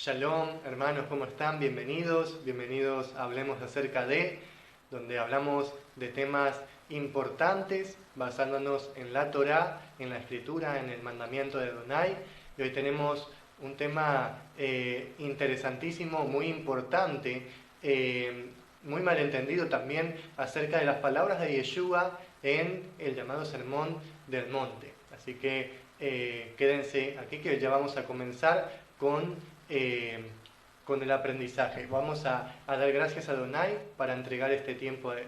Shalom, hermanos, ¿cómo están? Bienvenidos a Hablemos acerca de, donde hablamos de temas importantes basándonos en la Torá, en la Escritura, en el mandamiento de Adonai. Y hoy tenemos un tema interesantísimo, muy importante, muy malentendido también, acerca de las palabras de Yeshua en el llamado Sermón del Monte. Así que quédense aquí que ya vamos a comenzar con el aprendizaje. Vamos a dar gracias a Adonai para entregar este tiempo a Él.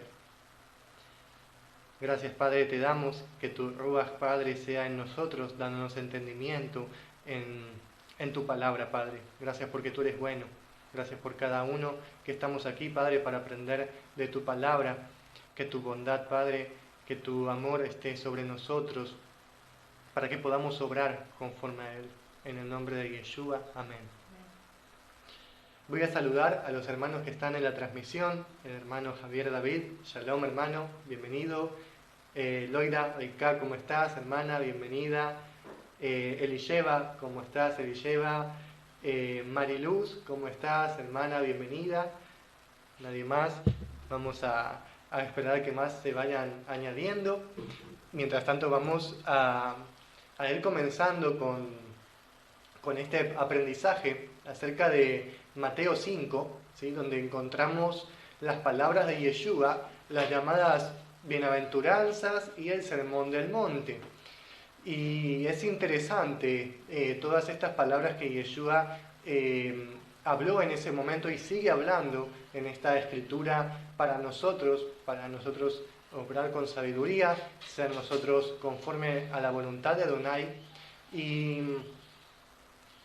Gracias, Padre, te damos que tu Ruach, Padre, sea en nosotros, dándonos entendimiento en tu palabra, Padre. Gracias porque tú eres bueno. Gracias por cada uno que estamos aquí, Padre, para aprender de tu palabra. Que tu bondad, Padre, que tu amor esté sobre nosotros, para que podamos obrar conforme a Él. En el nombre de Yeshua, amén. Voy a saludar a los hermanos que están en la transmisión. El hermano Javier David, Shalom hermano, bienvenido. Loida Reika, ¿cómo estás, hermana? Bienvenida. Elisheva, ¿cómo estás, Elisheva? Mariluz, ¿cómo estás, hermana? Bienvenida. Nadie más. Vamos a esperar que más se vayan añadiendo. Mientras tanto vamos a ir comenzando con este aprendizaje acerca de Mateo 5, ¿sí? Donde encontramos las palabras de Yeshua, las llamadas bienaventuranzas y el sermón del monte. Y es interesante todas estas palabras que Yeshua habló en ese momento y sigue hablando en esta escritura para nosotros obrar con sabiduría, ser nosotros conforme a la voluntad de Adonai.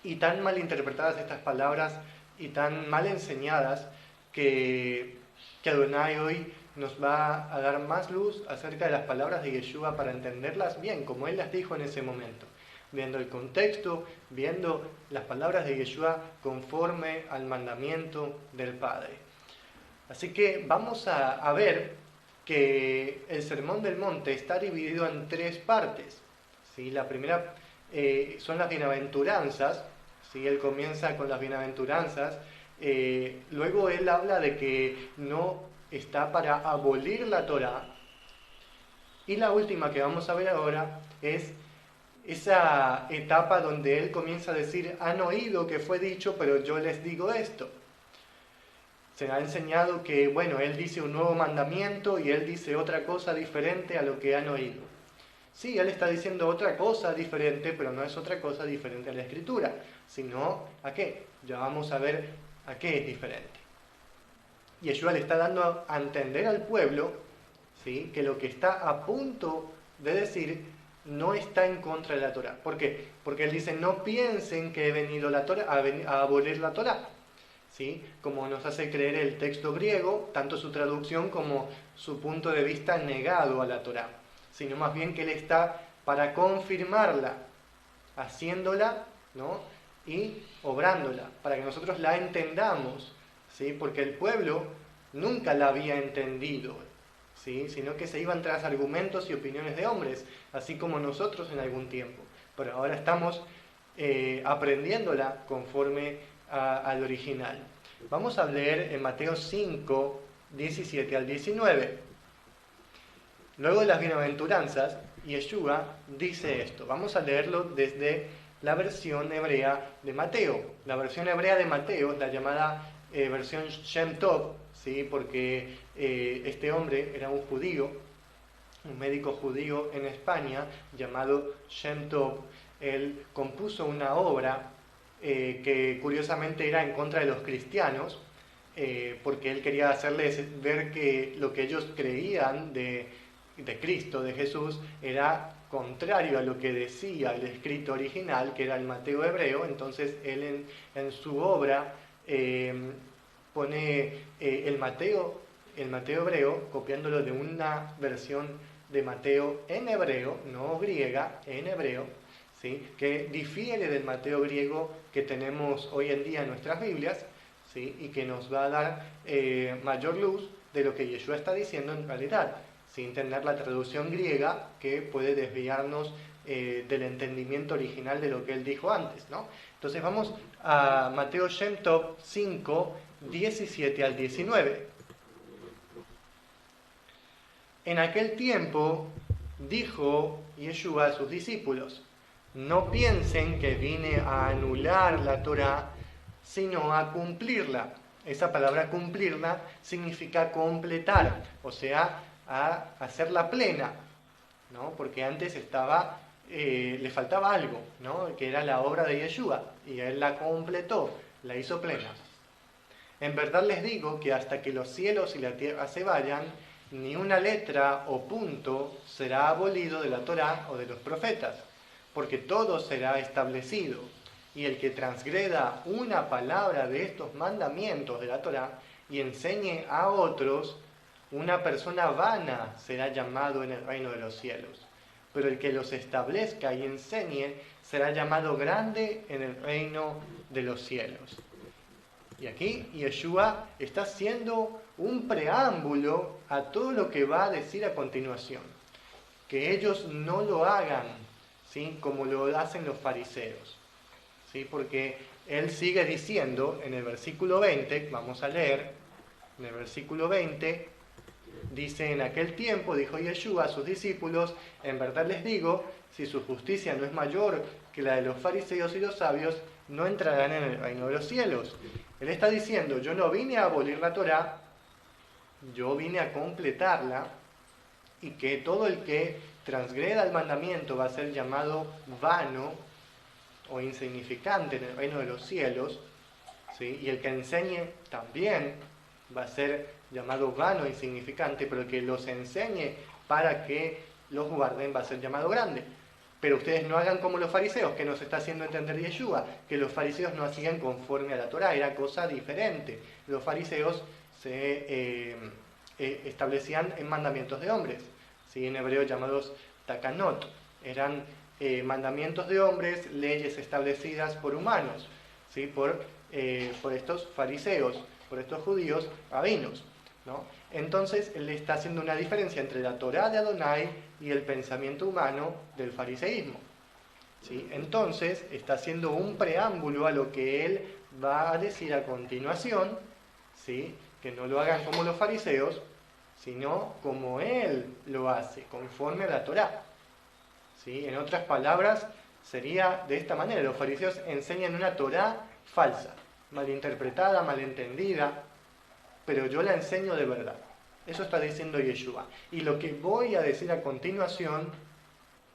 Y tan mal interpretadas estas palabras y tan mal enseñadas que Adonai hoy nos va a dar más luz acerca de las palabras de Yeshua para entenderlas bien, como Él las dijo en ese momento, viendo el contexto, viendo las palabras de Yeshua conforme al mandamiento del Padre. Así que vamos a ver que el Sermón del Monte está dividido en tres partes, ¿sí? La primera son las bienaventuranzas. ¿Sí? Él comienza con las bienaventuranzas, luego él habla de que no está para abolir la Torá, y la última que vamos a ver ahora es esa etapa donde él comienza a decir: han oído que fue dicho, pero yo les digo esto. Se ha enseñado que, bueno, él dice un nuevo mandamiento y él dice otra cosa diferente a lo que han oído. Sí, él está diciendo otra cosa diferente, pero no es otra cosa diferente a la Escritura, sino ¿a qué? Ya vamos a ver a qué es diferente. Yeshua le está dando a entender al pueblo, ¿sí?, que lo que está a punto de decir no está en contra de la Torá. ¿Por qué? Porque él dice: no piensen que he venido a abolir la Torá, ¿sí? Como nos hace creer el texto griego, tanto su traducción como su punto de vista negado a la Torá, sino más bien que Él está para confirmarla, haciéndola, ¿no?, y obrándola, para que nosotros la entendamos, ¿sí? Porque el pueblo nunca la había entendido, ¿sí?, sino que se iban tras argumentos y opiniones de hombres, así como nosotros en algún tiempo. Pero ahora estamos aprendiéndola conforme al original. Vamos a leer en Mateo 5, 17 al 19. Luego de las bienaventuranzas, Yeshua dice esto. Vamos a leerlo desde la versión hebrea de Mateo. La versión hebrea de Mateo es la llamada versión Shem Tov, ¿sí?, porque este hombre era un judío, un médico judío en España llamado Shem Tov. Él compuso una obra que curiosamente era en contra de los cristianos, porque él quería hacerles ver que lo que ellos creían de Cristo, de Jesús, era contrario a lo que decía el escrito original, que era el Mateo hebreo. Entonces él en su obra pone el Mateo hebreo, copiándolo de una versión de Mateo en hebreo, no griega, en hebreo, ¿sí?, que difiere del Mateo griego que tenemos hoy en día en nuestras Biblias, ¿sí?, y que nos va a dar mayor luz de lo que Yeshua está diciendo en realidad, sin tener la traducción griega que puede desviarnos del entendimiento original de lo que él dijo antes, ¿no? Entonces vamos a Mateo Shem Tov 5, 17 al 19. En aquel tiempo dijo Yeshua a sus discípulos: no piensen que vine a anular la Torá, sino a cumplirla. Esa palabra cumplirla significa completar, o sea, a hacerla plena, ¿no? Porque antes le faltaba algo, ¿no? Que era la obra de Yeshua, y él la completó, la hizo plena. En verdad les digo que hasta que los cielos y la tierra se vayan, ni una letra o punto será abolido de la Torá o de los profetas, porque todo será establecido. Y el que transgreda una palabra de estos mandamientos de la Torá y enseñe a otros, una persona vana será llamado en el reino de los cielos. Pero el que los establezca y enseñe será llamado grande en el reino de los cielos. Y aquí Yeshua está haciendo un preámbulo a todo lo que va a decir a continuación. Que ellos no lo hagan, ¿sí?, como lo hacen los fariseos, ¿sí? Porque él sigue diciendo en el versículo 20, vamos a leer, en el versículo 20, dice: en aquel tiempo dijo Yeshua a sus discípulos: en verdad les digo, si su justicia no es mayor que la de los fariseos y los sabios, no entrarán en el reino de los cielos. Él está diciendo: yo no vine a abolir la Torá, yo vine a completarla, y que todo el que transgreda el mandamiento va a ser llamado vano o insignificante en el reino de los cielos, ¿sí? Y el que enseñe también va a ser llamado vano e insignificante, pero el que los enseñe para que los guarden va a ser llamado grande. Pero ustedes no hagan como los fariseos, que nos está haciendo entender Yeshua, que los fariseos no hacían conforme a la Torá, era cosa diferente. Los fariseos se establecían en mandamientos de hombres, ¿sí?, en hebreo llamados takanot. Eran mandamientos de hombres, leyes establecidas por humanos, ¿sí?, por estos fariseos, por estos judíos rabinos, ¿no? Entonces él está haciendo una diferencia entre la Torá de Adonai y el pensamiento humano del fariseísmo, ¿sí? Entonces está haciendo un preámbulo a lo que él va a decir a continuación, ¿sí?, que no lo hagan como los fariseos, sino como él lo hace, conforme a la Torá, ¿sí? En otras palabras, sería de esta manera: los fariseos enseñan una Torá falsa, malinterpretada, malentendida, pero yo la enseño de verdad. Eso está diciendo Yeshua. Y lo que voy a decir a continuación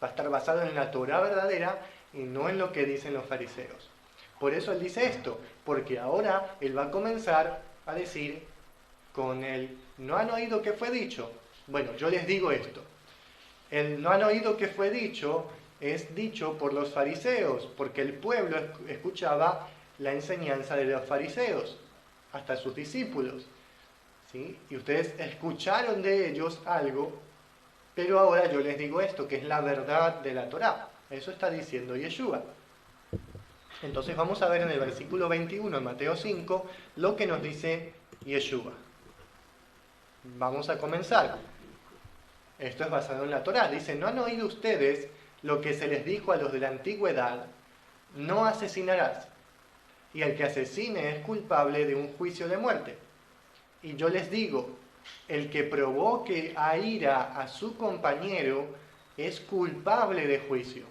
va a estar basado en la Torá verdadera y no en lo que dicen los fariseos. Por eso él dice esto, porque ahora él va a comenzar a decir con el ¿no han oído qué fue dicho? Bueno, yo les digo esto. El no han oído qué fue dicho es dicho por los fariseos, porque el pueblo escuchaba la enseñanza de los fariseos, hasta sus discípulos, ¿sí? Y ustedes escucharon de ellos algo, pero ahora yo les digo esto, que es la verdad de la Torá. Eso está diciendo Yeshua. Entonces vamos a ver en el versículo 21 de Mateo 5 lo que nos dice Yeshua. Vamos a comenzar. Esto es basado en la Torá. Dice: ¿no han oído ustedes lo que se les dijo a los de la antigüedad? No asesinarás, y el que asesine es culpable de un juicio de muerte. Y yo les digo, el que provoque a ira a su compañero es culpable de juicio.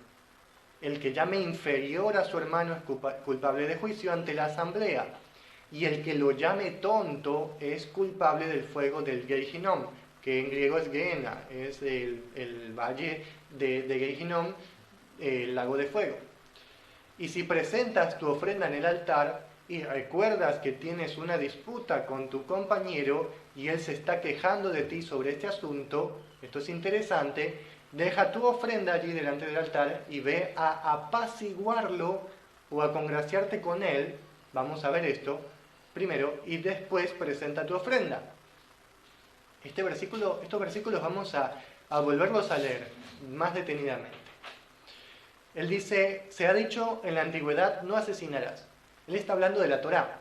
El que llame inferior a su hermano es culpable de juicio ante la asamblea. Y el que lo llame tonto es culpable del fuego del Gehinom, que en griego es Gehenna, es el valle de Gehinom, el lago de fuego. Y si presentas tu ofrenda en el altar y recuerdas que tienes una disputa con tu compañero y él se está quejando de ti sobre este asunto, esto es interesante, deja tu ofrenda allí delante del altar y ve a apaciguarlo o a congraciarte con él. Vamos a ver esto primero y después presenta tu ofrenda. Estos versículos vamos a volverlos a leer más detenidamente. Él dice: se ha dicho en la antigüedad, no asesinarás. Él está hablando de la Torá,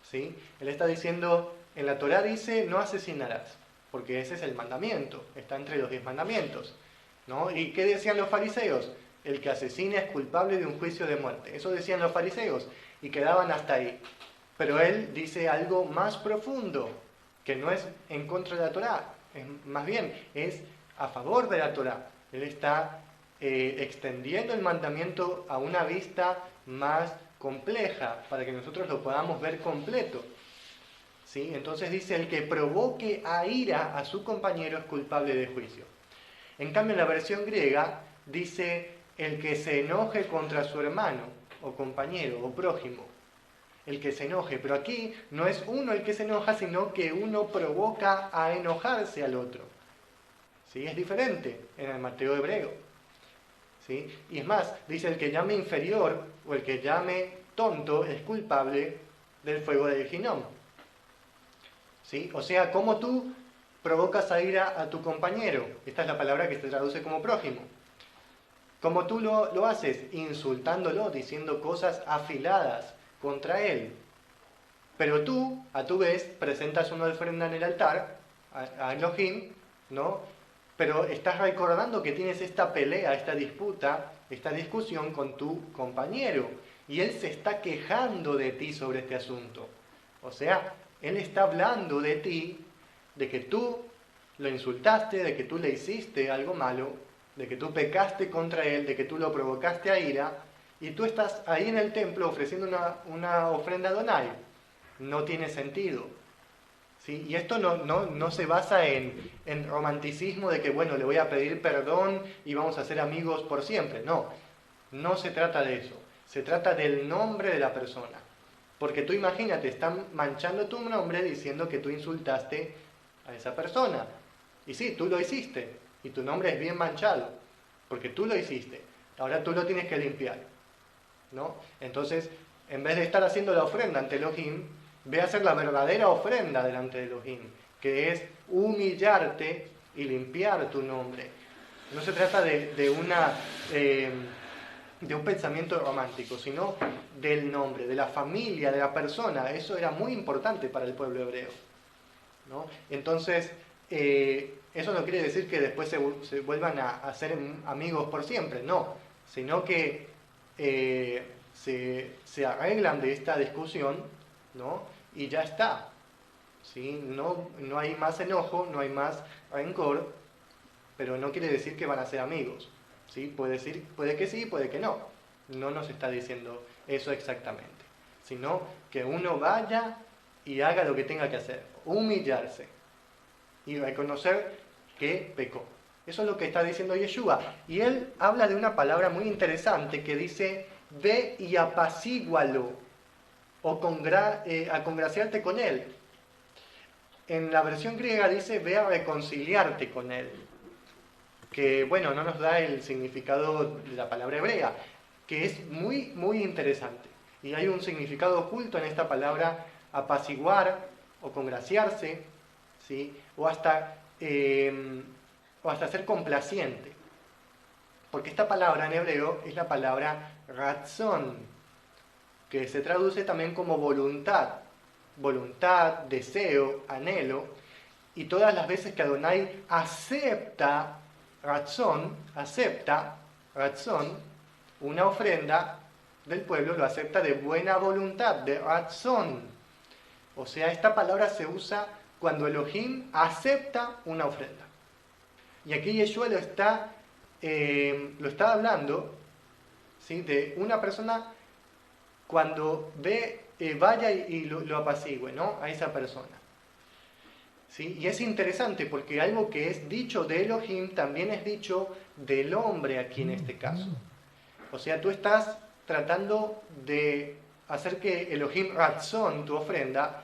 ¿sí? Él está diciendo, en la Torá dice, no asesinarás, porque ese es el mandamiento, está entre los 10 mandamientos, ¿no? ¿Y qué decían los fariseos? El que asesina es culpable de un juicio de muerte. Eso decían los fariseos y quedaban hasta ahí. Pero él dice algo más profundo, que no es en contra de la Torá, más bien es a favor de la Torá. Él está extendiendo el mandamiento a una vista más compleja, para que nosotros lo podamos ver completo. ¿Sí? Entonces dice, el que provoque a ira a su compañero es culpable de juicio. En cambio, en la versión griega dice, el que se enoje contra su hermano, o compañero, o prójimo. El que se enoje, pero aquí no es uno el que se enoja, sino que uno provoca a enojarse al otro. ¿Sí? Es diferente en el Mateo hebreo. ¿Sí? Y es más, dice el que llame inferior o el que llame tonto es culpable del fuego del Ginón. ¿Sí? O sea, como tú provocas a ira a tu compañero. Esta es la palabra que se traduce como prójimo. Como tú lo haces, insultándolo, diciendo cosas afiladas contra él. Pero tú, a tu vez, presentas una ofrenda en el altar, a Elohim, ¿no? Pero estás recordando que tienes esta pelea, esta disputa, esta discusión con tu compañero. Y él se está quejando de ti sobre este asunto. O sea, él está hablando de ti, de que tú lo insultaste, de que tú le hiciste algo malo, de que tú pecaste contra él, de que tú lo provocaste a ira, y tú estás ahí en el templo ofreciendo una ofrenda a Adonai. No tiene sentido. ¿Sí? Y esto no se basa en romanticismo de que, bueno, le voy a pedir perdón y vamos a ser amigos por siempre. No se trata de eso. Se trata del nombre de la persona. Porque tú imagínate, están manchando tu nombre diciendo que tú insultaste a esa persona. Y sí, tú lo hiciste. Y tu nombre es bien manchado. Porque tú lo hiciste. Ahora tú lo tienes que limpiar. ¿No? Entonces, en vez de estar haciendo la ofrenda ante Elohim, ve a hacer la verdadera ofrenda delante de Elohim, que es humillarte y limpiar tu nombre. No se trata de un pensamiento romántico, sino del nombre, de la familia, de la persona. Eso era muy importante para el pueblo hebreo, ¿no? Entonces, eso no quiere decir que después se vuelvan a ser amigos por siempre, no, sino que se arreglan de esta discusión, ¿no? Y ya está. ¿Sí? No hay más enojo, no hay más rencor, pero no quiere decir que van a ser amigos. ¿Sí? Puede que sí, puede que no. No nos está diciendo eso exactamente. Sino que uno vaya y haga lo que tenga que hacer. Humillarse. Y reconocer que pecó. Eso es lo que está diciendo Yeshua. Y él habla de una palabra muy interesante que dice, ve y apacígualo, o a congraciarte con él. En la versión griega dice, ve a reconciliarte con él. Que, bueno, no nos da el significado de la palabra hebrea, que es muy, muy interesante. Y hay un significado oculto en esta palabra, apaciguar o congraciarse, ¿sí? o hasta ser complaciente. Porque esta palabra en hebreo es la palabra ratzón, que se traduce también como voluntad, deseo, anhelo, y todas las veces que Adonai acepta ratzón, una ofrenda del pueblo, lo acepta de buena voluntad, de ratzón. O sea, esta palabra se usa cuando Elohim acepta una ofrenda. Y aquí Yeshua lo está hablando, ¿sí? De una persona cuando vaya y lo apacigüe, ¿no? A esa persona. ¿Sí? Y es interesante porque algo que es dicho de Elohim también es dicho del hombre aquí en este caso. O sea, tú estás tratando de hacer que Elohim ratzón tu ofrenda,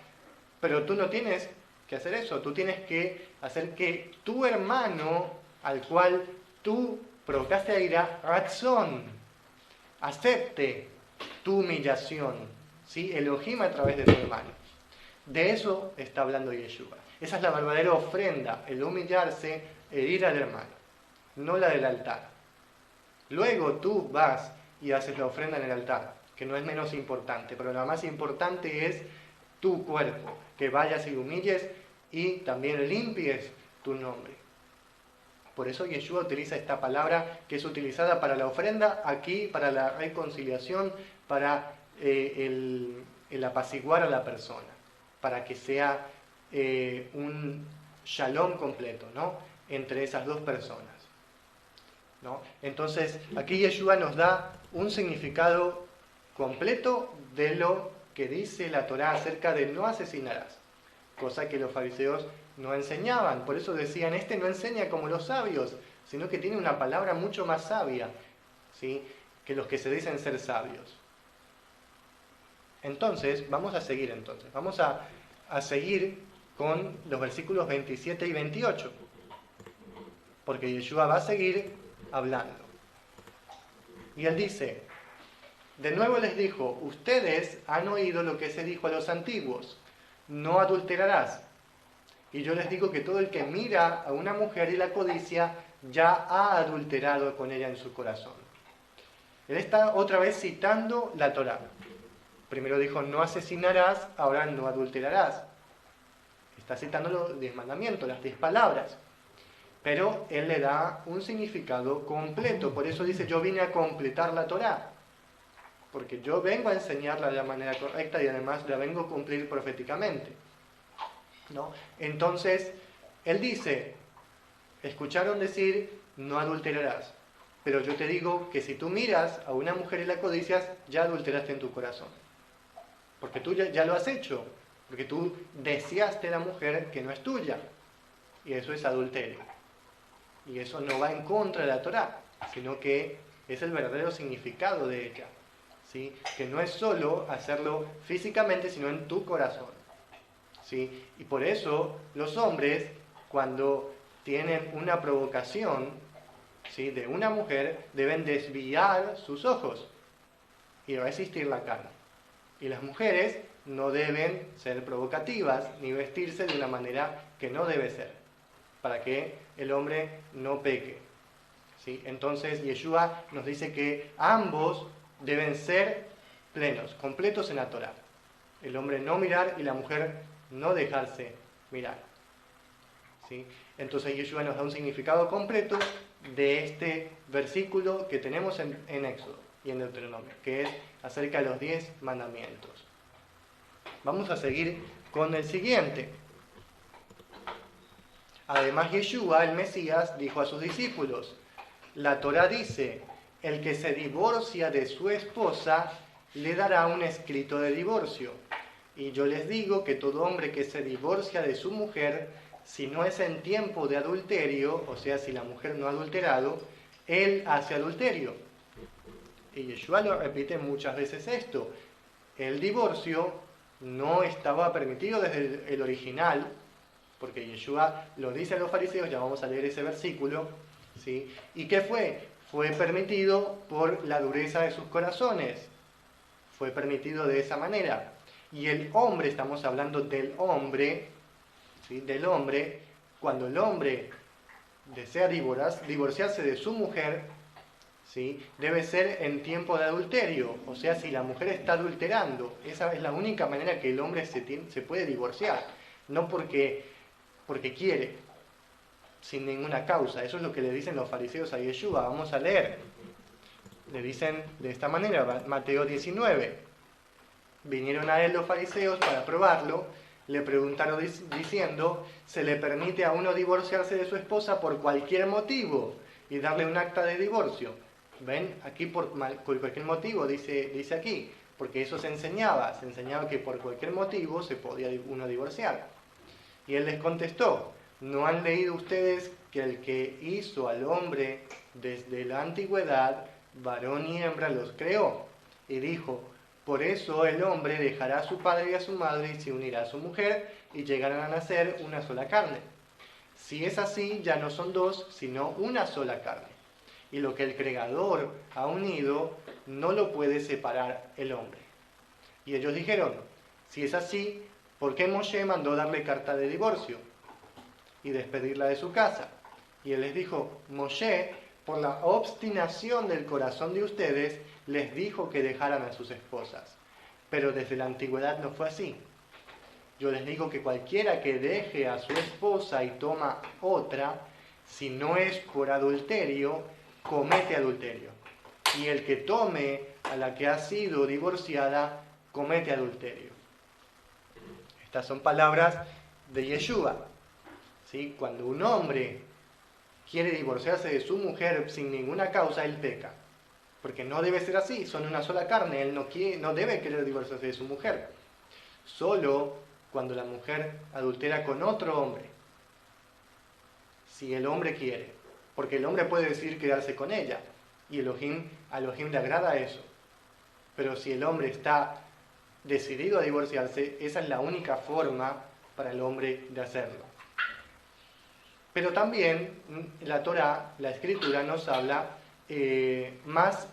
pero tú no tienes que hacer eso. Tú tienes que hacer que tu hermano, al cual tú provocaste a ira, ratzón, acepte tu humillación, ¿sí? Elohim a través de tu hermano. De eso está hablando Yeshua. Esa es la verdadera ofrenda, el humillarse, herir al hermano, no la del altar. Luego tú vas y haces la ofrenda en el altar, que no es menos importante, pero la más importante es tu cuerpo, que vayas y humilles y también limpies tu nombre. Por eso Yeshua utiliza esta palabra que es utilizada para la ofrenda, aquí para la reconciliación, para el apaciguar a la persona, para que sea un shalom completo, ¿no?, entre esas dos personas, ¿no? Entonces, aquí Yeshua nos da un significado completo de lo que dice la Torá acerca de no asesinarás, cosa que los fariseos no enseñaban. Por eso decían, este no enseña como los sabios, sino que tiene una palabra mucho más sabia, ¿sí?, que los que se dicen ser sabios. Entonces, vamos a seguir Vamos a seguir con los versículos 27 y 28, porque Yeshua va a seguir hablando. Y él dice, de nuevo les dijo, ustedes han oído lo que se dijo a los antiguos, no adulterarás. Y yo les digo que todo el que mira a una mujer y la codicia, ya ha adulterado con ella en su corazón. Él está otra vez citando la Torá. Primero dijo, no asesinarás, ahora no adulterarás. Está citando los 10 mandamientos, las 10 palabras. Pero él le da un significado completo. Por eso dice, yo vine a completar la Torá. Porque yo vengo a enseñarla de la manera correcta y además la vengo a cumplir proféticamente, ¿no? Entonces, él dice, escucharon decir, no adulterarás. Pero yo te digo que si tú miras a una mujer y la codicias, ya adulteraste en tu corazón. Porque tú ya lo has hecho. Porque tú deseaste a la mujer que no es tuya. Y eso es adulterio. Y eso no va en contra de la Torá, sino que es el verdadero significado de ella, ¿sí? Que no es solo hacerlo físicamente, sino en tu corazón, ¿sí? Y por eso los hombres, cuando tienen una provocación, ¿sí?, de una mujer, deben desviar sus ojos y resistir la carne. Y las mujeres no deben ser provocativas ni vestirse de una manera que no debe ser, para que el hombre no peque, ¿sí? Entonces Yeshua nos dice que ambos deben ser plenos, completos en la Torá. El hombre no mirar y la mujer no dejarse mirar, ¿sí? Entonces Yeshua nos da un significado completo de este versículo que tenemos en Éxodo y en Deuteronomio, que es acerca de los 10 mandamientos. Vamos a seguir con el siguiente. Además, Yeshua, el Mesías, dijo a sus discípulos, la Torá dice, el que se divorcia de su esposa le dará un escrito de divorcio. Y yo les digo que todo hombre que se divorcia de su mujer, si no es en tiempo de adulterio, o sea, si la mujer no ha adulterado, él hace adulterio. Y Yeshua lo repite muchas veces esto. El divorcio no estaba permitido desde el original, porque Yeshua lo dice a los fariseos, ya vamos a leer ese versículo, ¿sí? ¿Y qué fue? Fue permitido por la dureza de sus corazones. Fue permitido de esa manera. Y el hombre, estamos hablando del hombre, ¿sí?, del hombre, cuando el hombre desea divorciarse de su mujer, ¿sí?, debe ser en tiempo de adulterio. O sea, si la mujer está adulterando, esa es la única manera que el hombre se puede divorciar. No porque quiere, sin ninguna causa. Eso es lo que le dicen los fariseos a Yeshua. Vamos a leer. Le dicen de esta manera, Mateo 19. Vinieron a él los fariseos para probarlo, le preguntaron diciendo, ¿se le permite a uno divorciarse de su esposa por cualquier motivo y darle un acta de divorcio? ¿Ven? Aquí por cualquier motivo, dice aquí, porque eso se enseñaba que por cualquier motivo se podía uno divorciar. Y él les contestó, ¿no han leído ustedes que el que hizo al hombre desde la antigüedad, varón y hembra los creó? Y dijo, por eso el hombre dejará a su padre y a su madre y se unirá a su mujer y llegarán a nacer una sola carne. Si es así, ya no son dos, sino una sola carne. Y lo que el Creador ha unido, no lo puede separar el hombre. Y ellos dijeron, si es así, ¿por qué Moshe mandó darle carta de divorcio y despedirla de su casa? Y él les dijo, Moshe, por la obstinación del corazón de ustedes, les dijo que dejaran a sus esposas. Pero desde la antigüedad no fue así. Yo les digo que cualquiera que deje a su esposa y toma otra, Si no es por adulterio, comete adulterio. Y el que tome a la que ha sido divorciada, comete adulterio. Estas son palabras de Yeshua. ¿Sí? Cuando un hombre quiere divorciarse de su mujer sin ninguna causa, él peca. Porque no debe ser así, son una sola carne, él no debe querer divorciarse de su mujer. Solo cuando la mujer adultera con otro hombre, si el hombre quiere, porque el hombre puede decidir quedarse con ella, y a Elohim le agrada eso. Pero si el hombre está decidido a divorciarse, esa es la única forma para el hombre de hacerlo. Pero también la Torá, la Escritura, nos habla más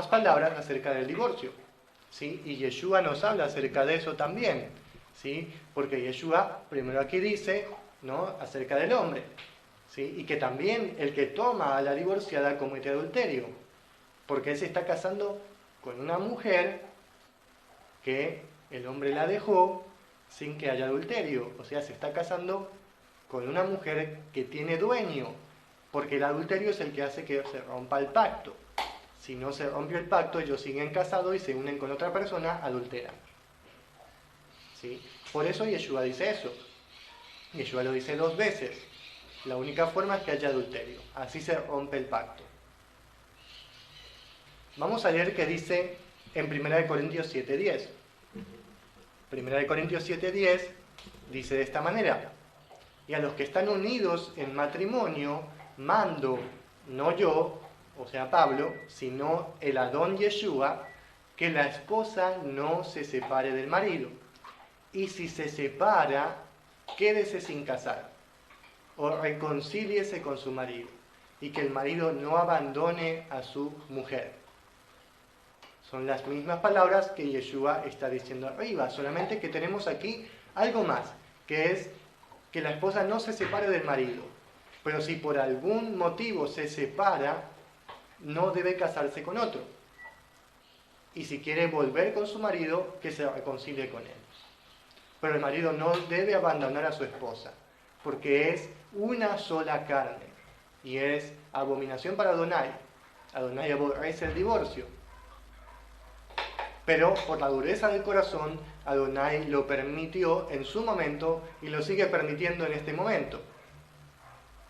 palabras acerca del divorcio, ¿sí? Y Yeshua nos habla acerca de eso también, ¿sí? Porque Yeshua primero aquí dice, ¿no?, acerca del hombre, ¿sí? Y que también el que toma a la divorciada comete adulterio, porque él se está casando con una mujer que el hombre la dejó sin que haya adulterio, o sea, se está casando con una mujer que tiene dueño, porque el adulterio es el que hace que se rompa el pacto. Si no se rompe el pacto, ellos siguen casados y se unen con otra persona, adulteran. ¿Sí? Por eso Yeshua dice eso. Yeshua lo dice 2 veces. La única forma es que haya adulterio. Así se rompe el pacto. Vamos a leer qué dice en 1 Corintios 7:10. 1 Corintios 7:10 dice de esta manera: y a los que están unidos en matrimonio, mando, no yo, o sea Pablo, sino el Adón Yeshua, que la esposa no se separe del marido. Y si se separa, quédese sin casar, o reconcíliese con su marido, y que el marido no abandone a su mujer. Son las mismas palabras que Yeshua está diciendo arriba, solamente que tenemos aquí algo más, que es que la esposa no se separe del marido, pero si por algún motivo se separa, no debe casarse con otro. Y si quiere volver con su marido, que se reconcilie con él. Pero el marido no debe abandonar a su esposa, porque es una sola carne, y es abominación para Adonai. Adonai aborrece el divorcio. Pero por la dureza del corazón, Adonai lo permitió en su momento y lo sigue permitiendo en este momento.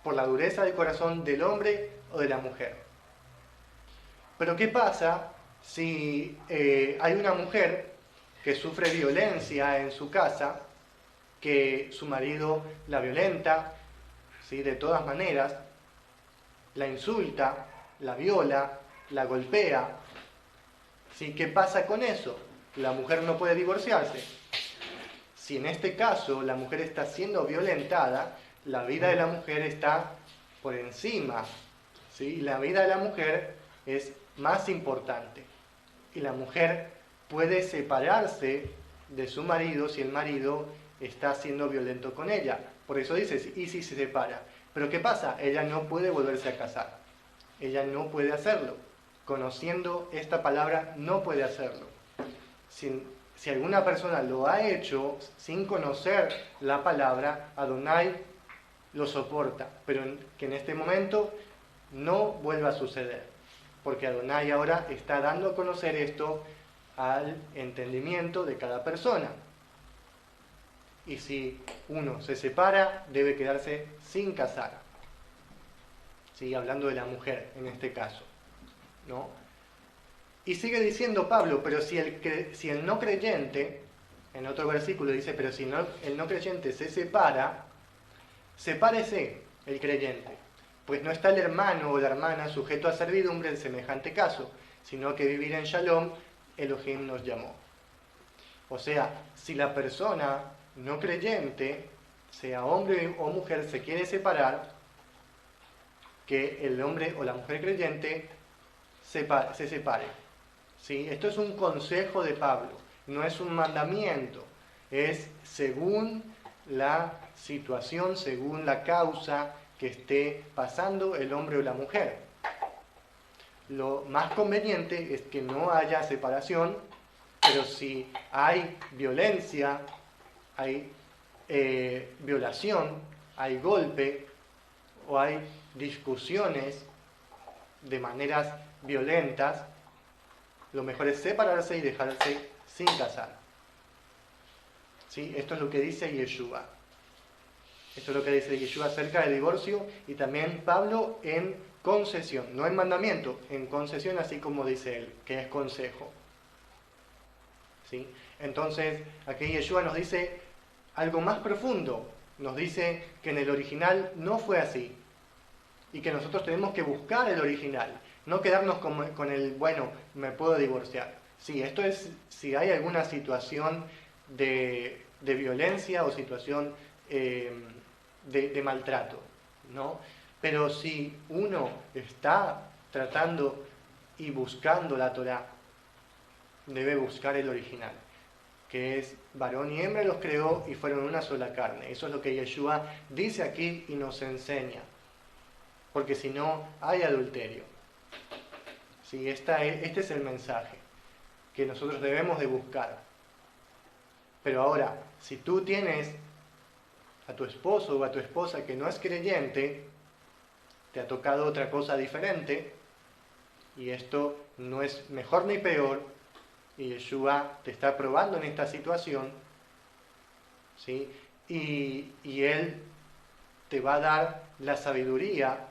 Por la dureza del corazón del hombre o de la mujer. Pero ¿qué pasa si hay una mujer que sufre violencia en su casa, que su marido la violenta, ¿sí?, de todas maneras, la insulta, la viola, la golpea? ¿Sí? ¿Qué pasa con eso? La mujer no puede divorciarse. Si en este caso la mujer está siendo violentada, la vida de la mujer está por encima, ¿sí? La vida de la mujer es más importante. Y la mujer puede separarse de su marido si el marido está siendo violento con ella. Por eso dice, y si se separa. Pero ¿qué pasa? Ella no puede volverse a casar. Ella no puede hacerlo. Conociendo esta palabra, no puede hacerlo. Si alguna persona lo ha hecho sin conocer la palabra, Adonai lo soporta, pero que en este momento no vuelva a suceder, porque Adonai ahora está dando a conocer esto al entendimiento de cada persona. Y si uno se separa, debe quedarse sin casar. ¿Sí? Hablando de la mujer en este caso, ¿no? Y sigue diciendo Pablo, pero si el no creyente, en otro versículo dice, pero si el no creyente se separa, sepárese el creyente, pues no está el hermano o la hermana sujeto a servidumbre en semejante caso, sino que vivir en Shalom, Elohim nos llamó. O sea, si la persona no creyente, sea hombre o mujer, se quiere separar, que el hombre o la mujer creyente se separe. ¿Sí? Esto es un consejo de Pablo, no es un mandamiento, es según la situación, según la causa que esté pasando el hombre o la mujer. Lo más conveniente es que no haya separación, pero si hay violencia, hay violación, hay golpe, o hay discusiones de maneras violentas, lo mejor es separarse y dejarse sin casar. ¿Sí? Esto es lo que dice Yeshua. Esto es lo que dice Yeshua acerca del divorcio, y también Pablo en concesión, no en mandamiento, en concesión, así como dice él, que es consejo. ¿Sí? Entonces, aquí Yeshua nos dice algo más profundo. Nos dice que en el original no fue así, y que nosotros tenemos que buscar el original, no quedarnos con el, bueno, me puedo divorciar. Sí, esto es si hay alguna situación de violencia o situación de maltrato, ¿no? Pero si uno está tratando y buscando la Torá, debe buscar el original, que es varón y hembra los creó y fueron una sola carne. Eso es lo que Yeshua dice aquí y nos enseña, porque si no hay adulterio. Sí, este es el mensaje que nosotros debemos de buscar. Pero ahora, si tú tienes a tu esposo o a tu esposa que no es creyente, te ha tocado otra cosa diferente, y esto no es mejor ni peor, y Yeshua te está probando en esta situación, ¿sí? Y Él te va a dar la sabiduría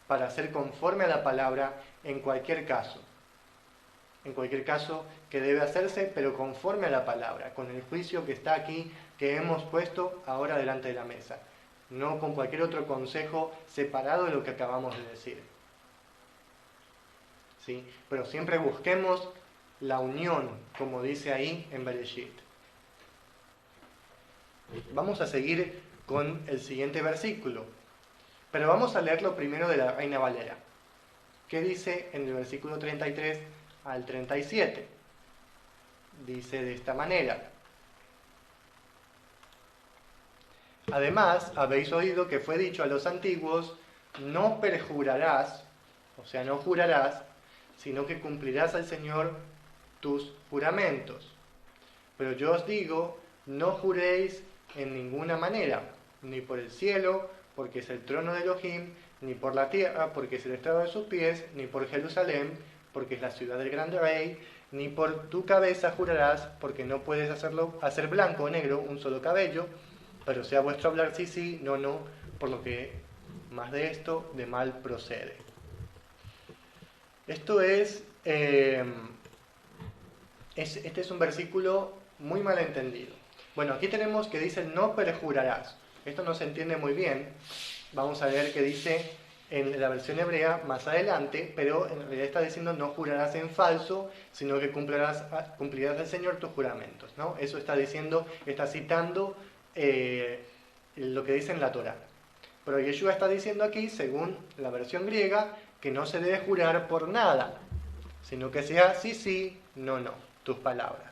para ser conforme a la palabra en cualquier caso. En cualquier caso que debe hacerse, pero conforme a la palabra, con el juicio que está aquí, que hemos puesto ahora delante de la mesa. No con cualquier otro consejo separado de lo que acabamos de decir. ¿Sí? Pero siempre busquemos la unión, como dice ahí en Bereshit. Vamos a seguir con el siguiente versículo, pero vamos a leerlo primero de la Reina Valera. ¿Qué dice en el versículo 33 al 37? Dice de esta manera: además, habéis oído que fue dicho a los antiguos, no perjurarás, o sea, no jurarás, sino que cumplirás al Señor tus juramentos. Pero yo os digo, no juréis en ninguna manera, ni por el cielo, porque es el trono de Elohim, ni por la tierra, porque es el estrado de sus pies, ni por Jerusalén, porque es la ciudad del grande rey, ni por tu cabeza jurarás, porque no puedes hacer blanco o negro un solo cabello, pero sea vuestro hablar sí, sí, no, no, por lo que más de esto, de mal procede. Esto este es un versículo muy mal entendido. Bueno, aquí tenemos que dice no perjurarás. Esto no se entiende muy bien. Vamos a ver qué dice en la versión hebrea más adelante, pero en realidad está diciendo no jurarás en falso, sino que cumplirás al Señor tus juramentos, ¿no? Eso está diciendo, está citando lo que dice en la Torá. Pero Yeshua está diciendo aquí, según la versión griega, que no se debe jurar por nada, sino que sea sí, sí, no, no, tus palabras,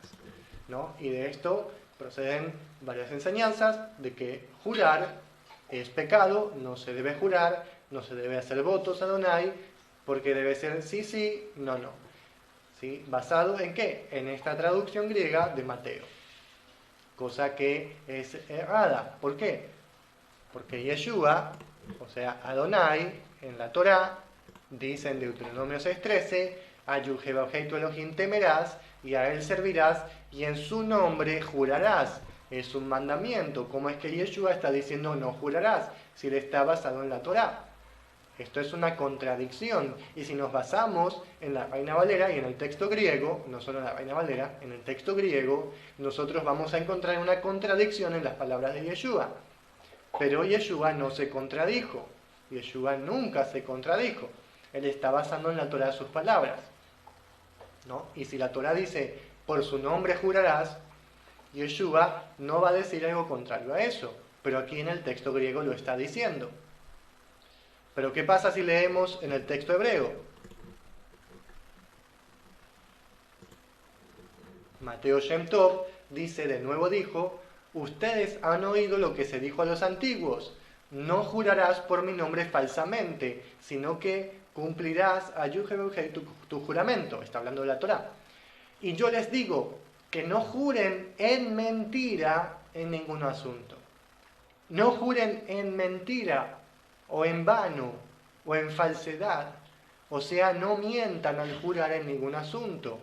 ¿no? Y de esto proceden varias enseñanzas de que jurar es pecado, no se debe jurar, no se debe hacer votos a Adonai, porque debe ser sí, sí, no, no. ¿Sí? ¿Basado en qué? En esta traducción griega de Mateo. Cosa que es errada. ¿Por qué? Porque Yeshua, o sea, Adonai, en la Torá, dice en Deuteronomio 6:13, a Yehová tu Elohim temerás, y a él servirás, y en su nombre jurarás. Es un mandamiento. ¿Cómo es que Yeshua está diciendo no jurarás si él está basado en la Torá? Esto es una contradicción. Y si nos basamos en la Reina Valera y en el texto griego, no solo en la Reina Valera, en el texto griego, nosotros vamos a encontrar una contradicción en las palabras de Yeshua. Pero Yeshua no se contradijo. Yeshua nunca se contradijo. Él está basando en la Torá sus palabras, ¿no? Y si la Torá dice, por su nombre jurarás, Yeshua no va a decir algo contrario a eso. Pero aquí en el texto griego lo está diciendo. Pero ¿qué pasa si leemos en el texto hebreo? Mateo Shem Tov dice, de nuevo dijo, ustedes han oído lo que se dijo a los antiguos, no jurarás por mi nombre falsamente, sino que cumplirás a tu juramento. Está hablando de la Torá. Y yo les digo que no juren en mentira en ningún asunto. No juren en mentira. o en vano, o en falsedad. O sea, no mientan al jurar en ningún asunto,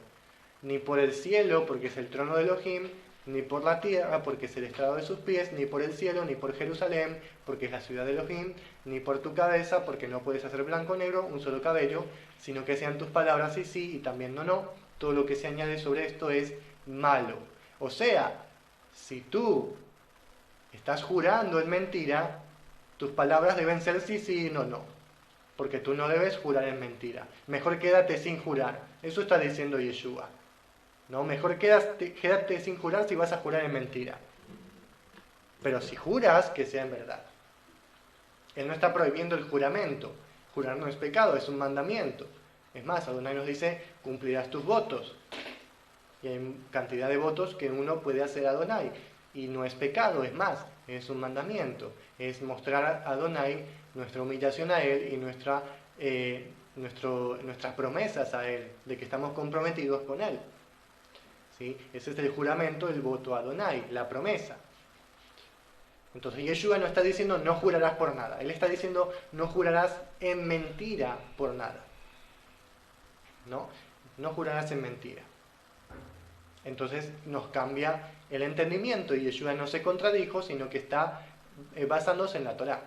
ni por el cielo, porque es el trono de Elohim, ni por la tierra, porque es el estrado de sus pies, ni por el cielo, ni por Jerusalén, porque es la ciudad de Elohim, ni por tu cabeza, porque no puedes hacer blanco o negro, un solo cabello, sino que sean tus palabras sí, sí, y también no, no. Todo lo que se añade sobre esto es malo. O sea, si tú estás jurando en mentira, tus palabras deben ser sí, sí y no, no. Porque tú no debes jurar en mentira. Mejor quédate sin jurar. Eso está diciendo Yeshua. ¿No? Mejor quédate sin jurar si vas a jurar en mentira. Pero si juras, que sea en verdad. Él no está prohibiendo el juramento. Jurar no es pecado, es un mandamiento. Es más, Adonai nos dice, cumplirás tus votos. Y hay cantidad de votos que uno puede hacer a Adonai. Y no es pecado, es más, es un mandamiento. Es mostrar a Adonai nuestra humillación a Él y nuestras promesas a Él, de que estamos comprometidos con Él. ¿Sí? Ese es el juramento, el voto a Adonai, la promesa. Entonces Yeshua no está diciendo no jurarás por nada. Él está diciendo no jurarás en mentira por nada. No jurarás en mentira. Entonces nos cambia el entendimiento y Yeshua no se contradijo, sino que está basándose en la Torá.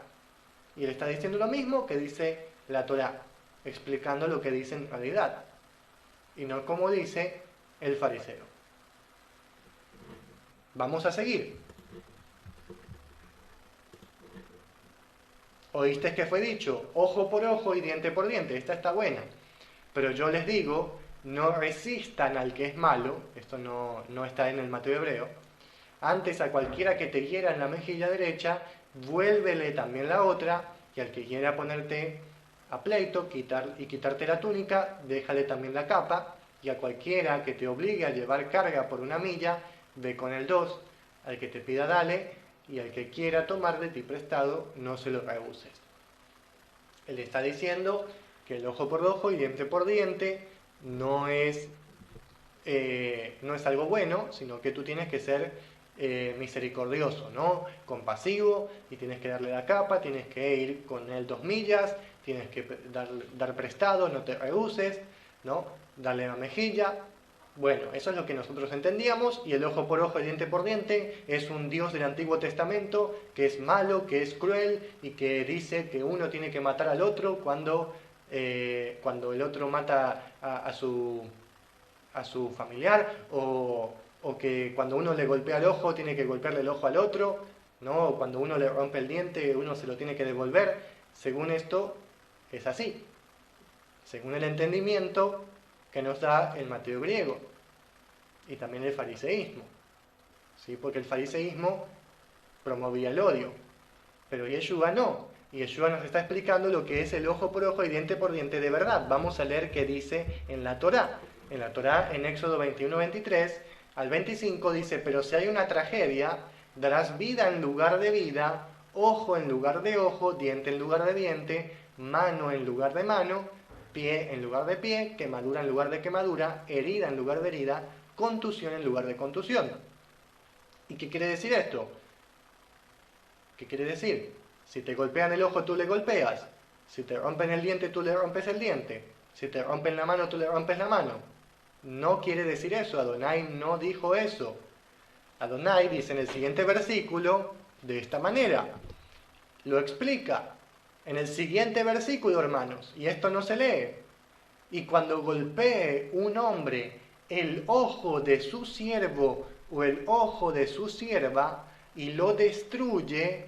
Y él está diciendo lo mismo que dice la Torá, explicando lo que dice en realidad. Y no como dice el fariseo. Vamos a seguir. Oíste que fue dicho, ojo por ojo y diente por diente. Esta está buena. Pero yo les digo, no resistan al que es malo. Esto no está en el Mateo hebreo. Antes a cualquiera que te hiera en la mejilla derecha, vuélvele también la otra. Y al que quiera ponerte a pleito y quitarte la túnica, déjale también la capa. Y a cualquiera que te obligue a llevar carga por 1 milla, ve con el 2, al que te pida dale, y al que quiera tomar de ti prestado, no se lo rehuses. Él está diciendo que el ojo por ojo y diente por diente no es algo bueno, sino que tú tienes que ser misericordioso, ¿no? Compasivo, y tienes que darle la capa, tienes que ir con él 2 millas, tienes que dar prestado, no te rehuses, ¿no? Darle la mejilla. Bueno, eso es lo que nosotros entendíamos, y el ojo por ojo y diente por diente es un Dios del Antiguo Testamento que es malo, que es cruel y que dice que uno tiene que matar al otro cuando el otro mata a su familiar, o que cuando uno le golpea el ojo tiene que golpearle el ojo al otro, ¿no? O cuando uno le rompe el diente uno se lo tiene que devolver. Según esto es así, según el entendimiento que nos da el Mateo griego y también el fariseísmo, ¿sí? Porque el fariseísmo promovía el odio, pero Yeshua no. Y Yeshua nos está explicando lo que es el ojo por ojo y diente por diente de verdad. Vamos a leer qué dice en la Torá. En la Torá, en Éxodo 21, 23 al 25 dice: pero si hay una tragedia, darás vida en lugar de vida, ojo en lugar de ojo, diente en lugar de diente, mano en lugar de mano, pie en lugar de pie, quemadura en lugar de quemadura, herida en lugar de herida, contusión en lugar de contusión. ¿Y qué quiere decir esto? ¿Qué quiere decir? Si te golpean el ojo, tú le golpeas. Si te rompen el diente, tú le rompes el diente. Si te rompen la mano, tú le rompes la mano. No quiere decir eso. Adonai no dijo eso. Adonai dice en el siguiente versículo de esta manera. Lo explica en el siguiente versículo, hermanos. Y esto no se lee. Y cuando golpee un hombre el ojo de su siervo o el ojo de su sierva y lo destruye,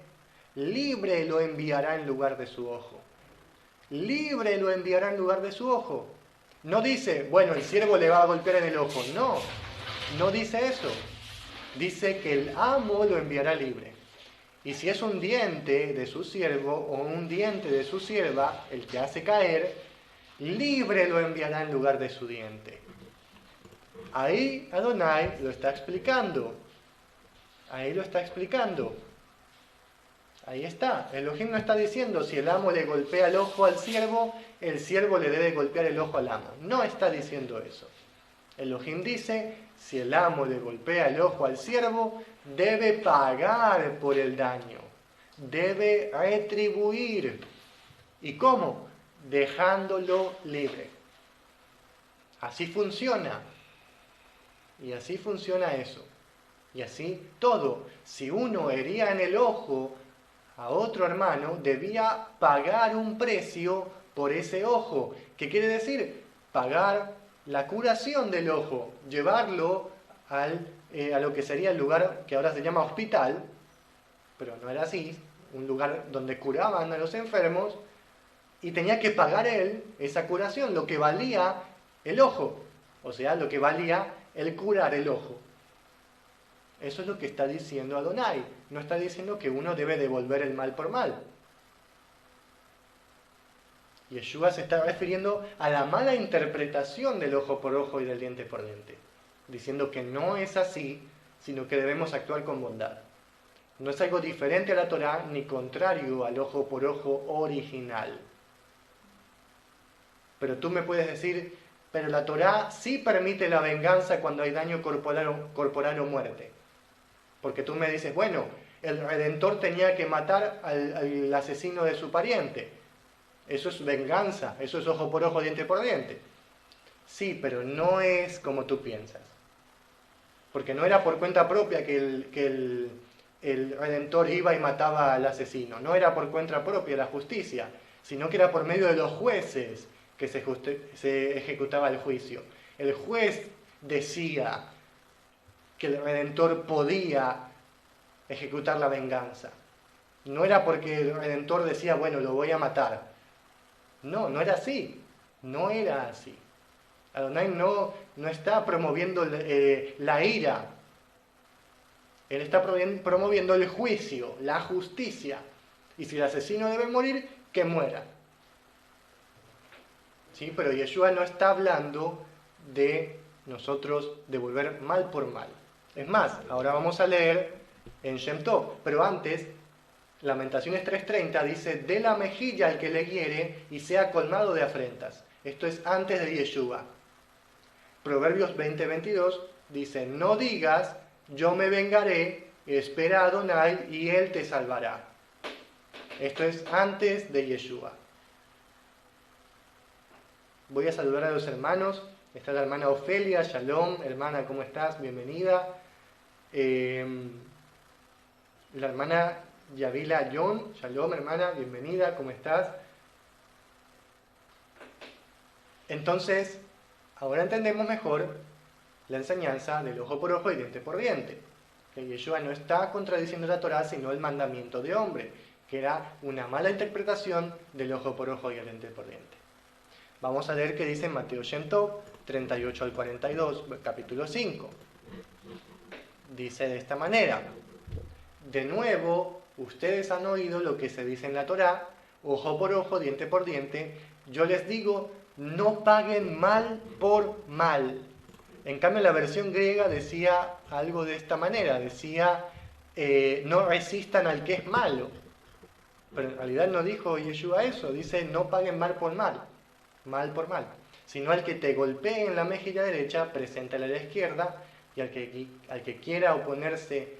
libre lo enviará en lugar de su ojo. Libre lo enviará en lugar de su ojo. No dice, bueno, el siervo le va a golpear en el ojo. No dice eso. Dice que el amo lo enviará libre. Y si es un diente de su siervo o un diente de su sierva, el que hace caer, libre lo enviará en lugar de su diente. Ahí Adonai lo está explicando. Ahí lo está explicando. Ahí está. Elohim no está diciendo si el amo le golpea el ojo al siervo, el siervo le debe golpear el ojo al amo. No está diciendo eso. Elohim dice, si el amo le golpea el ojo al siervo, debe pagar por el daño. Debe retribuir. ¿Y cómo? Dejándolo libre. Así funciona. Y así funciona eso. Y así todo. Si uno hería en el ojo a otro hermano, debía pagar un precio por ese ojo. ¿Qué quiere decir? Pagar la curación del ojo, llevarlo a lo que sería el lugar que ahora se llama hospital, pero no era así, un lugar donde curaban a los enfermos, y tenía que pagar él esa curación, lo que valía el ojo, o sea, lo que valía el curar el ojo. Eso es lo que está diciendo Adonai. No está diciendo que uno debe devolver el mal por mal. Yeshua se está refiriendo a la mala interpretación del ojo por ojo y del diente por diente, diciendo que no es así, sino que debemos actuar con bondad. No es algo diferente a la Torá ni contrario al ojo por ojo original. Pero tú me puedes decir, pero la Torá sí permite la venganza cuando hay daño corporal o muerte. Porque tú me dices, bueno, el Redentor tenía que matar al asesino de su pariente. Eso es venganza, eso es ojo por ojo, diente por diente. Sí, pero no es como tú piensas. Porque no era por cuenta propia que el Redentor iba y mataba al asesino. No era por cuenta propia la justicia, sino que era por medio de los jueces que se ejecutaba el juicio. El juez decía que el Redentor podía ejecutar la venganza. No era porque el Redentor decía, bueno, lo voy a matar. No, no era así. No era así. Adonai no está promoviendo la ira. Él está promoviendo el juicio, la justicia. Y si el asesino debe morir, que muera. ¿Sí? Pero Yeshua no está hablando de nosotros devolver mal por mal. Es más, ahora vamos a leer en Shem Tov, pero antes, Lamentaciones 3:30 dice, de la mejilla al que le hiere y sea colmado de afrentas. Esto es antes de Yeshua. Proverbios 20:22 dice, no digas, yo me vengaré, espera a Adonai y él te salvará. Esto es antes de Yeshua. Voy a saludar a los hermanos. Está la hermana Ofelia, Shalom, hermana, ¿cómo estás? Bienvenida. La hermana Yavila John, Shalom, hermana, bienvenida, ¿cómo estás? Entonces, ahora entendemos mejor la enseñanza del ojo por ojo y diente por diente. Que Yeshua no está contradiciendo la Torá, sino el mandamiento de hombre, que era una mala interpretación del ojo por ojo y el diente por diente. Vamos a leer qué dice Mateo Shem Tov, 38 al 42, capítulo 5. Dice de esta manera, de nuevo, ustedes han oído lo que se dice en la Torá, ojo por ojo, diente por diente, yo les digo, no paguen mal por mal. En cambio, la versión griega decía algo de esta manera, decía, no resistan al que es malo. Pero en realidad no dijo Yeshua eso, dice, no paguen mal por mal por mal, sino al que te golpee en la mejilla derecha, preséntale a la izquierda, y al que quiera oponérsete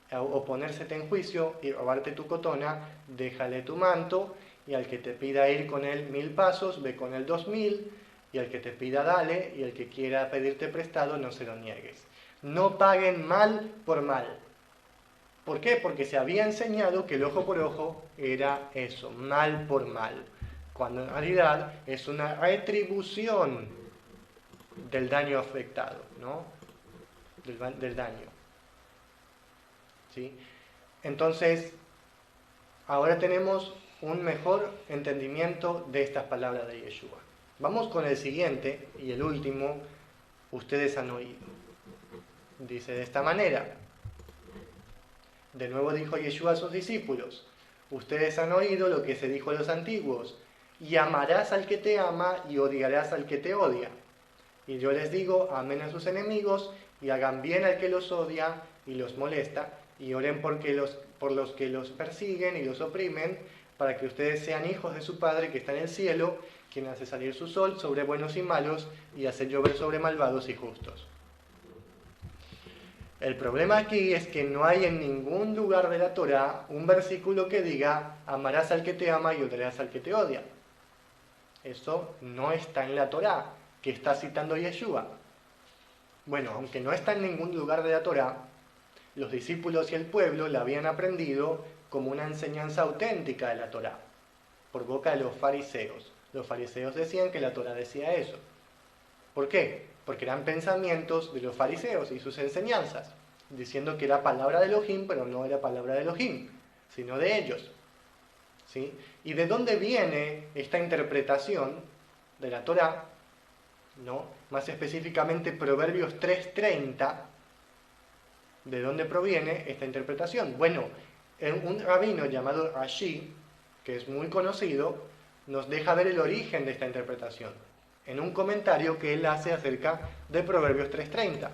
en juicio y robarte tu cotona, déjale tu manto, y al que te pida ir con él 1000 pasos, ve con él 2000, y al que te pida dale, y al que quiera pedirte prestado, no se lo niegues. No paguen mal por mal. ¿Por qué? Porque se había enseñado que el ojo por ojo era eso, mal por mal, cuando en realidad es una retribución del daño afectado, ¿no? Del daño. ¿Sí? Entonces, ahora tenemos un mejor entendimiento de estas palabras de Yeshua. Vamos con el siguiente y el último, ustedes han oído. Dice de esta manera. De nuevo dijo Yeshua a sus discípulos, ustedes han oído lo que se dijo a los antiguos, y amarás al que te ama y odiarás al que te odia. Y yo les digo, amen a sus enemigos y hagan bien al que los odia y los molesta, y oren por los que los persiguen y los oprimen, para que ustedes sean hijos de su Padre que está en el cielo, quien hace salir su sol sobre buenos y malos y hace llover sobre malvados y justos. El problema aquí es que no hay en ningún lugar de la Torá un versículo que diga amarás al que te ama y odiarás al que te odia. Eso no está en la Torá, que está citando Yeshua. Bueno, aunque no está en ningún lugar de la Torá, los discípulos y el pueblo la habían aprendido como una enseñanza auténtica de la Torá, por boca de los fariseos. Los fariseos decían que la Torá decía eso. ¿Por qué? Porque eran pensamientos de los fariseos y sus enseñanzas, diciendo que era palabra de Elohim, pero no era palabra de Elohim, sino de ellos. ¿Sí? ¿Y de dónde viene esta interpretación de la Torá? ¿No? Más específicamente Proverbios 3:30. ¿De dónde proviene esta interpretación? Bueno, un rabino llamado Rashi, que es muy conocido, nos deja ver el origen de esta interpretación en un comentario que él hace acerca de Proverbios 3:30,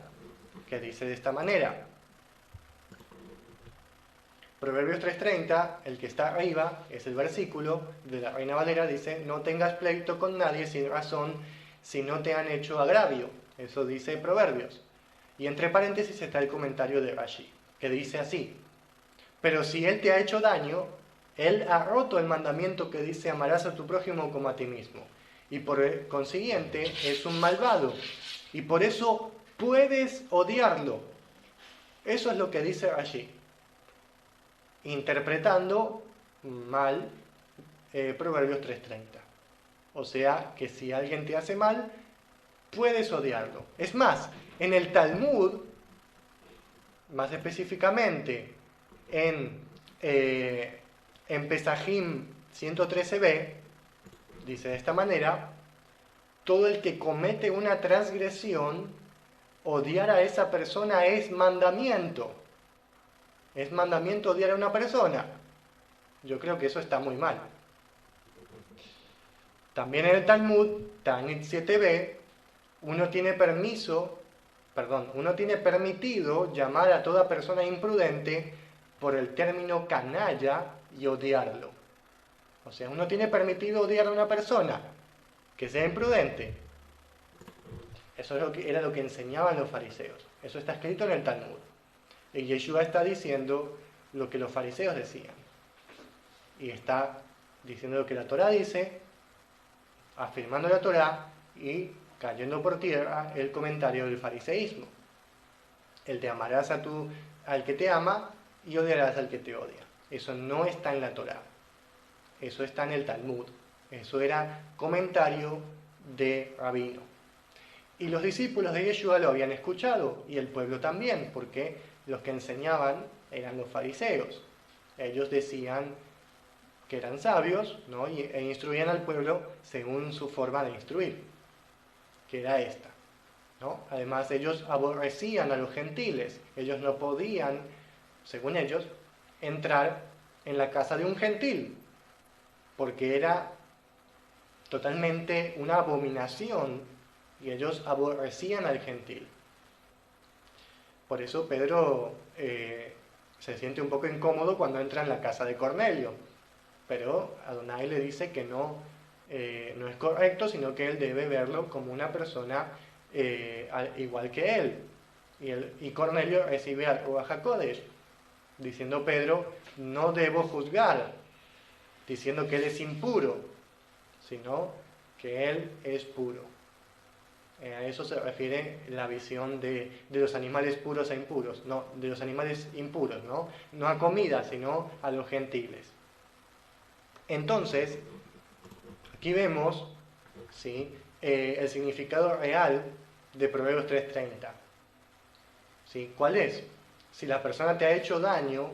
que dice de esta manera. Proverbios 3:30, el que está arriba, es el versículo de la Reina Valera, dice: no tengas pleito con nadie sin razón si no te han hecho agravio. Eso dice Proverbios. Y entre paréntesis está el comentario de Rashi, que dice así: pero si él te ha hecho daño, él ha roto el mandamiento que dice amarás a tu prójimo como a ti mismo. Y por consiguiente es un malvado. Y por eso puedes odiarlo. Eso es lo que dice Rashi, interpretando mal Proverbios 3:30. O sea, que si alguien te hace mal, puedes odiarlo. Es más, en el Talmud, más específicamente en Pesajim 113b, dice de esta manera: todo el que comete una transgresión, odiar a esa persona es mandamiento. Es mandamiento odiar a una persona. Yo creo que eso está muy mal. También en el Talmud, Ta'anit 7b, uno tiene permitido llamar a toda persona imprudente por el término canalla y odiarlo. O sea, uno tiene permitido odiar a una persona que sea imprudente. Eso era lo que enseñaban los fariseos. Eso está escrito en el Talmud. Y Yeshua está diciendo lo que los fariseos decían. Y está diciendo lo que la Torá dice, afirmando la Torá y cayendo por tierra el comentario del fariseísmo. El de amarás al que te ama y odiarás al que te odia. Eso no está en la Torá. Eso está en el Talmud. Eso era comentario de rabino. Y los discípulos de Yeshua lo habían escuchado, y el pueblo también, porque los que enseñaban eran los fariseos. Ellos decían que eran sabios, ¿no? E instruían al pueblo según su forma de instruir, que era esta, ¿no? Además, ellos aborrecían a los gentiles. Ellos no podían, según ellos, entrar en la casa de un gentil, porque era totalmente una abominación, y ellos aborrecían al gentil. Por eso Pedro se siente un poco incómodo cuando entra en la casa de Cornelio, pero Adonai le dice que no es correcto, sino que él debe verlo como una persona igual que él. Y Cornelio recibe al Ruach HaKodesh, diciendo Pedro: no debo juzgar, diciendo que él es impuro, sino que él es puro. A eso se refiere la visión de los animales puros e impuros, no, de los animales impuros, no a comida, sino a los gentiles. Entonces, aquí vemos, ¿sí?, el significado real de Proverbios 3:30. ¿Sí? ¿Cuál es? Si la persona te ha hecho daño,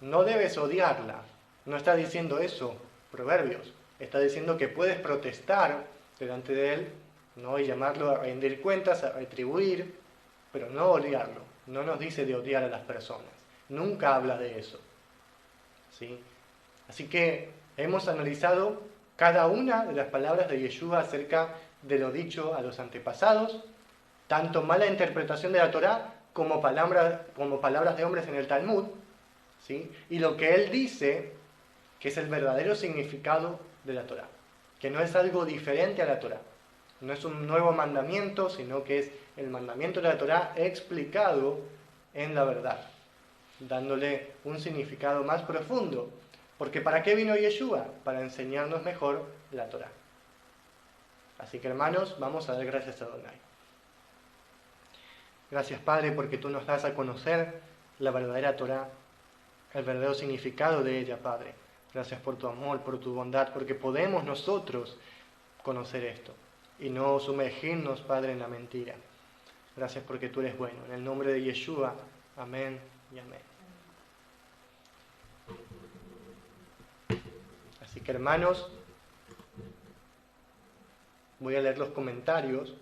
no debes odiarla. No está diciendo eso Proverbios. Está diciendo que puedes protestar delante de él, ¿no?, y llamarlo a rendir cuentas, a retribuir, pero no odiarlo. No nos dice de odiar a las personas. Nunca habla de eso. ¿Sí? Así que hemos analizado cada una de las palabras de Yeshua acerca de lo dicho a los antepasados, tanto mala interpretación de la Torá como palabras de hombres en el Talmud, ¿sí?, y lo que él dice que es el verdadero significado de la Torá, que no es algo diferente a la Torá. No es un nuevo mandamiento, sino que es el mandamiento de la Torá explicado en la verdad, dándole un significado más profundo. Porque ¿para qué vino Yeshua? Para enseñarnos mejor la Torá. Así que hermanos, vamos a dar gracias a Adonai. Gracias Padre porque tú nos das a conocer la verdadera Torá, el verdadero significado de ella, Padre. Gracias por tu amor, por tu bondad, porque podemos nosotros conocer esto y no sumergirnos, Padre, en la mentira. Gracias porque tú eres bueno. En el nombre de Yeshua, amén y amén. Así que hermanos, voy a leer los comentarios.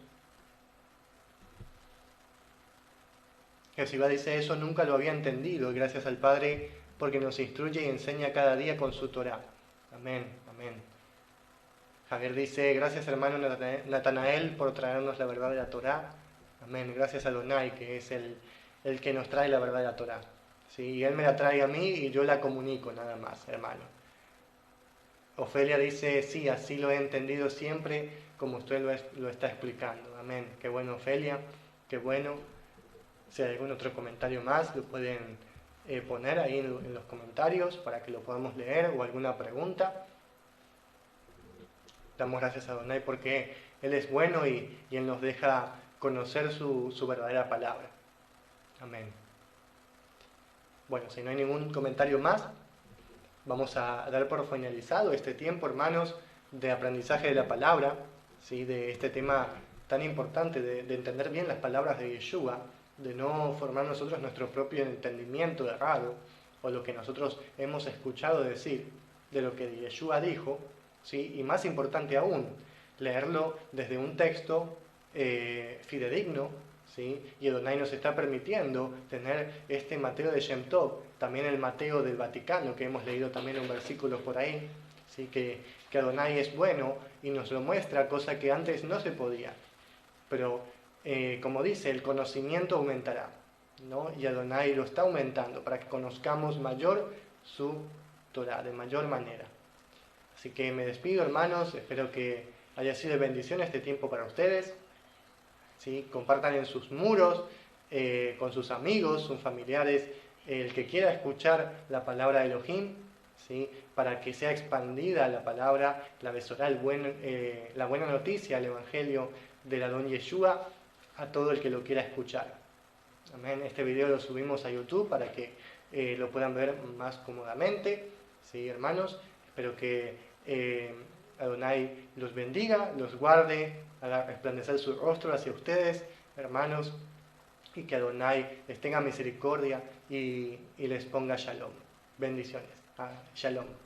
Jesús dice, eso nunca lo había entendido, y gracias al Padre porque nos instruye y enseña cada día con su Torá. Amén, amén. Javier dice, gracias hermano Natanael por traernos la verdad de la Torá. Amén, gracias a Adonai, que es el que nos trae la verdad de la Torá. ¿Sí? Y él me la trae a mí y yo la comunico nada más, hermano. Ofelia dice, sí, así lo he entendido siempre, como usted lo está explicando. Amén, qué bueno Ofelia, qué bueno. Si hay algún otro comentario más, lo pueden poner ahí en los comentarios para que lo podamos leer o alguna pregunta. Damos gracias a Adonai porque Él es bueno y Él nos deja conocer su verdadera palabra. Amén. Bueno, si no hay ningún comentario más, vamos a dar por finalizado este tiempo, hermanos, de aprendizaje de la palabra, ¿sí? De este tema tan importante de entender bien las palabras de Yeshua, de no formar nosotros nuestro propio entendimiento errado o lo que nosotros hemos escuchado decir de lo que Yeshua dijo, ¿sí? Y más importante aún, leerlo desde un texto fidedigno, ¿sí? Y Adonai nos está permitiendo tener este Mateo de Shem Tov, también el Mateo del Vaticano, que hemos leído también un versículo por ahí, ¿sí? Que Adonai es bueno y nos lo muestra, cosa que antes no se podía. Pero como dice, el conocimiento aumentará, ¿no? Y Adonai lo está aumentando para que conozcamos mayor su Torah, de mayor manera. Así que me despido, hermanos, espero que haya sido de bendición este tiempo para ustedes, ¿sí? Compartan en sus muros, con sus amigos, sus familiares, el que quiera escuchar la palabra de Elohim, ¿sí? Para que sea expandida la palabra, la besorá, la buena noticia, el evangelio del Adón Yeshua, a todo el que lo quiera escuchar. Amén. Este video lo subimos a YouTube para que lo puedan ver más cómodamente. ¿Sí, hermanos? Espero que Adonai los bendiga, los guarde, haga resplandecer su rostro hacia ustedes, hermanos, y que Adonai les tenga misericordia y les ponga shalom. Bendiciones. Shalom.